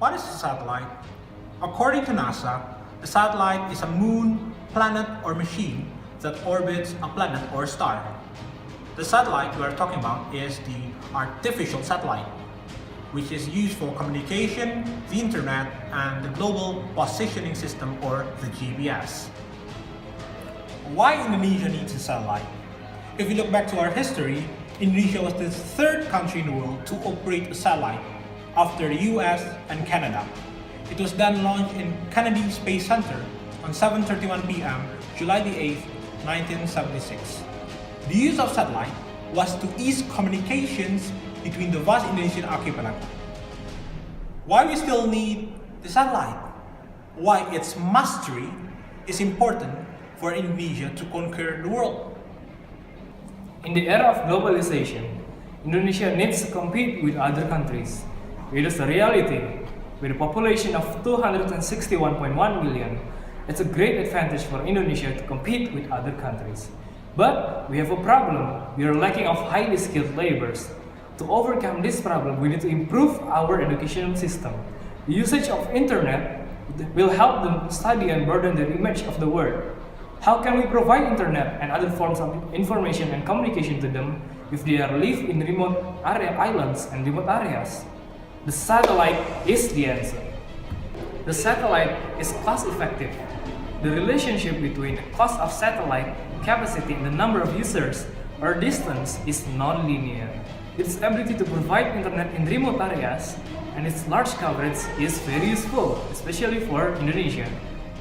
What is a satellite? According to NASA, a satellite is a moon, planet, or machine that orbits a planet or star. The satellite we are talking about is the artificial satellite, which is used for communication, the internet, and the global positioning system, or the GPS. Why Indonesia needs a satellite? If we look back to our history, Indonesia was the third country in the world to operate a satellite after the US and Canada. It was then launched in Kennedy Space Center on 7:31 p.m. July the 8th, 1976. The use of satellite was to ease communications between the vast Indonesian archipelago. Why we still need the satellite? Why its mastery is important for Indonesia to conquer the world. In the era of globalization, Indonesia needs to compete with other countries. It is a reality. With a population of 261.1 million, it's a great advantage for Indonesia to compete with other countries. But we have a problem. We are lacking of highly skilled laborers. To overcome this problem, we need to improve our educational system. The usage of internet will help them study and broaden their image of the world. How can we provide internet and other forms of information and communication to them if they are live in remote islands and remote areas? The satellite is the answer. The satellite is cost effective. The relationship between the cost of satellite, capacity, and the number of users or distance is non-linear. Its ability to provide internet in remote areas and its large coverage is very useful, especially for Indonesia.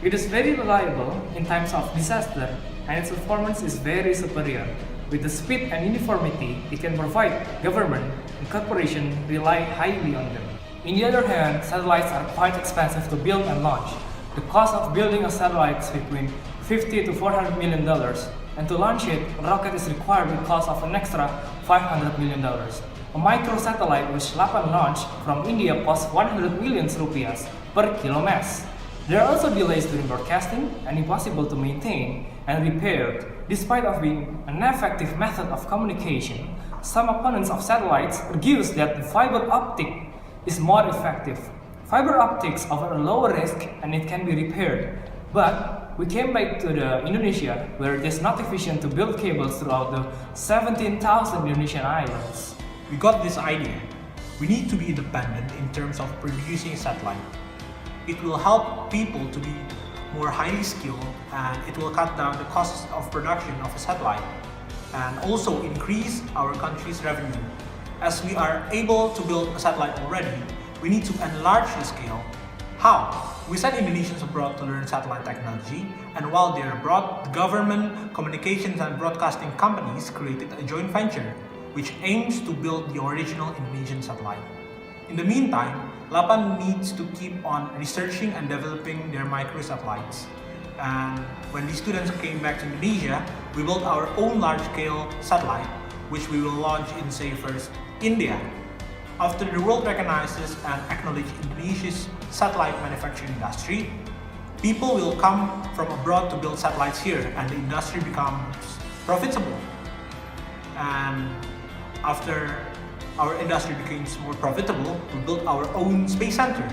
It is very reliable in times of disaster and its performance is very superior. With the speed and uniformity it can provide, government and corporations rely highly on them. On the other hand, satellites are quite expensive to build and launch. The cost of building a satellite is between $50 to $400 million, and to launch it, a rocket is required with cost of an extra $500 million. A microsatellite which Lapan launched from India costs 100 million rupiahs per kilo mass. There are also delays during broadcasting and impossible to maintain and repair. Despite of being an effective method of communication, some opponents of satellites argue that the fiber optic is more effective. Fiber optics offer a lower risk and it can be repaired. But we came back to Indonesia, where it is not efficient to build cables throughout the 17,000 Indonesian islands. We got this idea. We need to be independent in terms of producing satellite. It will help people to be more highly skilled and it will cut down the costs of production of a satellite and also increase our country's revenue. As we are able to build a satellite already, we need to enlarge the scale. How? We sent Indonesians abroad to learn satellite technology, and while they are abroad, the government, communications and broadcasting companies created a joint venture which aims to build the original Indonesian satellite. In the meantime, Lapan needs to keep on researching and developing their microsatellites. And when these students came back to Indonesia, we built our own large-scale satellite, which we will launch in, say, first, India. After the world recognizes and acknowledges Indonesia's satellite manufacturing industry, people will come from abroad to build satellites here and the industry becomes profitable. And after our industry becomes more profitable, we build our own space center.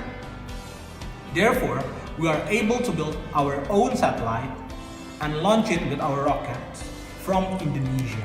Therefore, we are able to build our own satellite and launch it with our rockets from Indonesia.